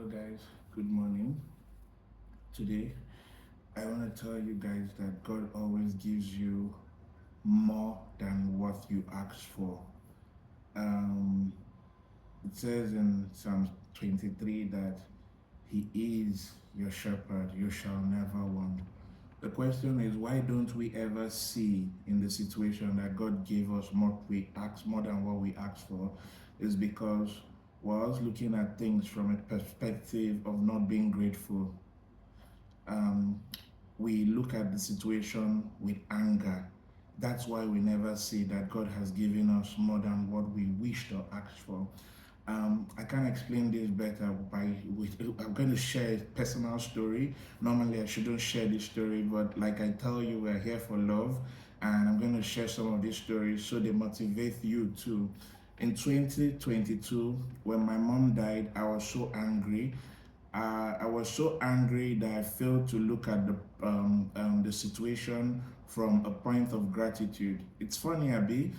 Hello guys, good morning. Today I want to tell you guys that God always gives you more than what you ask for. Um, it says in Psalm 23 that He is your shepherd, you shall never want. The question is, why don't we ever see in the situation that God gave us more than what we asked for? Is because we're always looking at things from a perspective of not being grateful. um, we look at the situation with anger. That's why we never see that God has given us more than what we wished or asked for. I can explain this better I'm going to share a personal story. Normally, I shouldn't share this story, but like I tell you, we're here for love, and I'm going to share some of these stories so they motivate you too. In 2022, when my mom died, I was so angry. I was so angry that I failed to look at the situation from a point of gratitude. It's funny, Abby,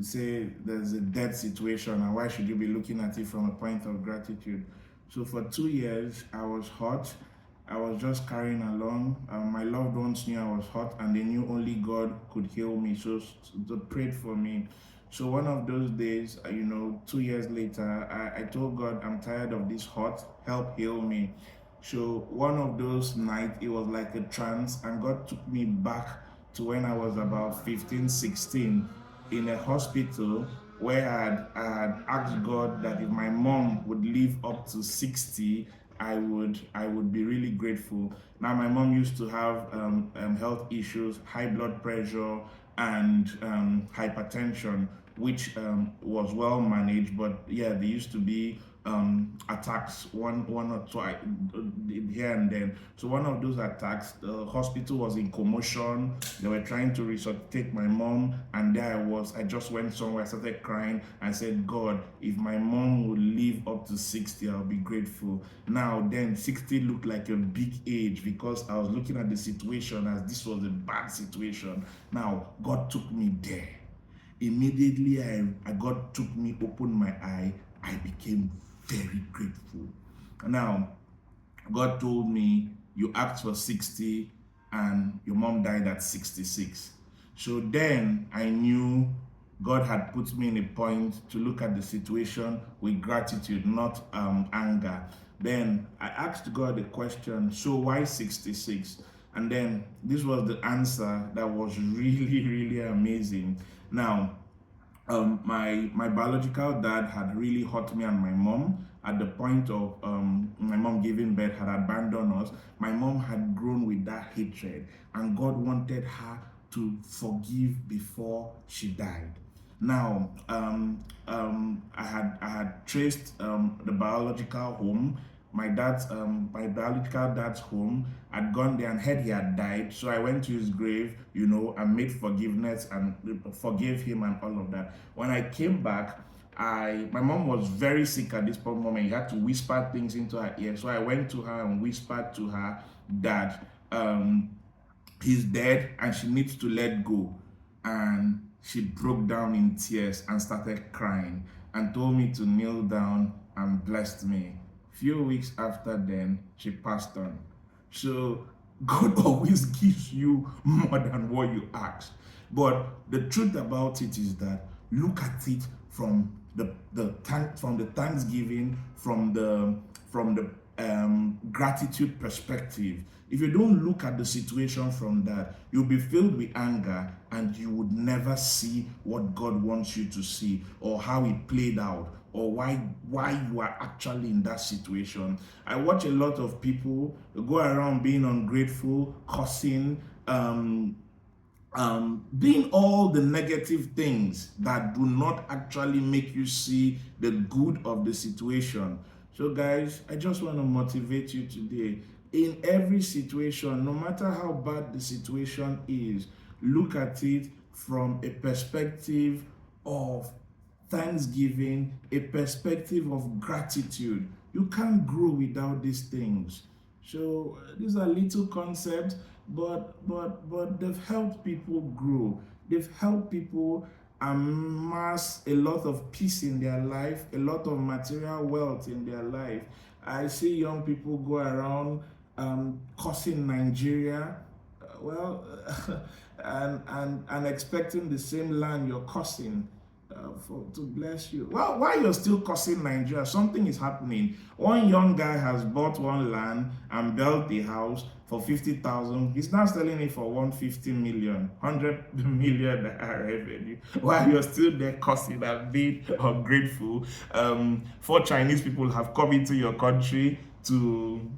say there's a dead situation, and why should you be looking at it from a point of gratitude? So for 2 years, I was hurt. I was just carrying along. My loved ones knew I was hurt, and they knew only God could heal me. So they prayed for me. So one of those days, 2 years later, I told God, I'm tired of this hurt. Help heal me. So one of those nights, it was like a trance, and God took me back to when I was about 15, 16, in a hospital where I had asked God that if my mom would live up to 60, I would be really grateful. Now my mom used to have health issues, high blood pressure, and hypertension, which was well managed. But yeah, there used to be attacks, one or two here and then. So one of those attacks, the hospital was in commotion. They were trying to resuscitate my mom, and there I was. I just went somewhere, I started crying. I said, God, if my mom would live up to 60, I'll be grateful. Now then, 60 looked like a big age because I was looking at the situation as this was a bad situation. Now God took me there. Immediately God took me, opened my eye, I became very grateful. Now, God told me, you asked for 60 and your mom died at 66. So then I knew God had put me in a point to look at the situation with gratitude, not anger. Then I asked God a question, so why 66? And then this was the answer that was really, really amazing. Now, my biological dad had really hurt me and my mom at the point of my mom giving birth, had abandoned us. My mom had grown with that hatred, and God wanted her to forgive before she died. Now, I had traced the biological home. My biological dad's home. I'd gone there and heard he had died. So I went to his grave, and made forgiveness and forgave him and all of that. When I came back, my mom was very sick at this moment. He had to whisper things into her ear. So I went to her and whispered to her that he's dead and she needs to let go. And she broke down in tears and started crying and told me to kneel down and blessed me. Few weeks after then, she passed on. So God always gives you more than what you ask. But the truth about it is that look at it from from the thanksgiving, from the gratitude perspective. If you don't look at the situation from that, you'll be filled with anger and you would never see what God wants you to see, or how it played out, or why you are actually in that situation. I watch a lot of people go around being ungrateful, cussing, doing all the negative things that do not actually make you see the good of the situation. So guys, I just want to motivate you today. In every situation, no matter how bad the situation is, look at it from a perspective of thanksgiving, a perspective of gratitude. You can't grow without these things. So these are little concepts, but they've helped people grow. They've helped people amass a lot of peace in their life, a lot of material wealth in their life. I see young people go around cursing Nigeria, well, and expecting the same land you're cursing to bless you. Well, while you're still cursing Nigeria, something is happening. One young guy has bought one land and built a house for 50,000. He's now selling it for 150 million, 100 million revenue. While you're still there cursing and being ungrateful, 4 Chinese people have come into your country to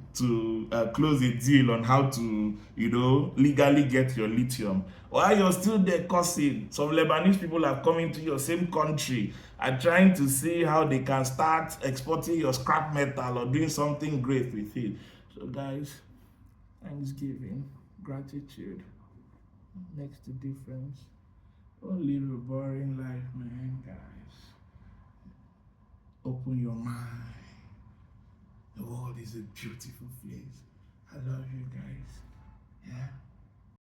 close a deal on how to, legally get your lithium. While you're still there cursing, some Lebanese people have come into your same country and trying to see how they can start exporting your scrap metal or doing something great with it. So guys, Thanksgiving, gratitude makes the difference. Don't live a boring life, man, guys. Open your mind. The world is a beautiful place. I love you guys.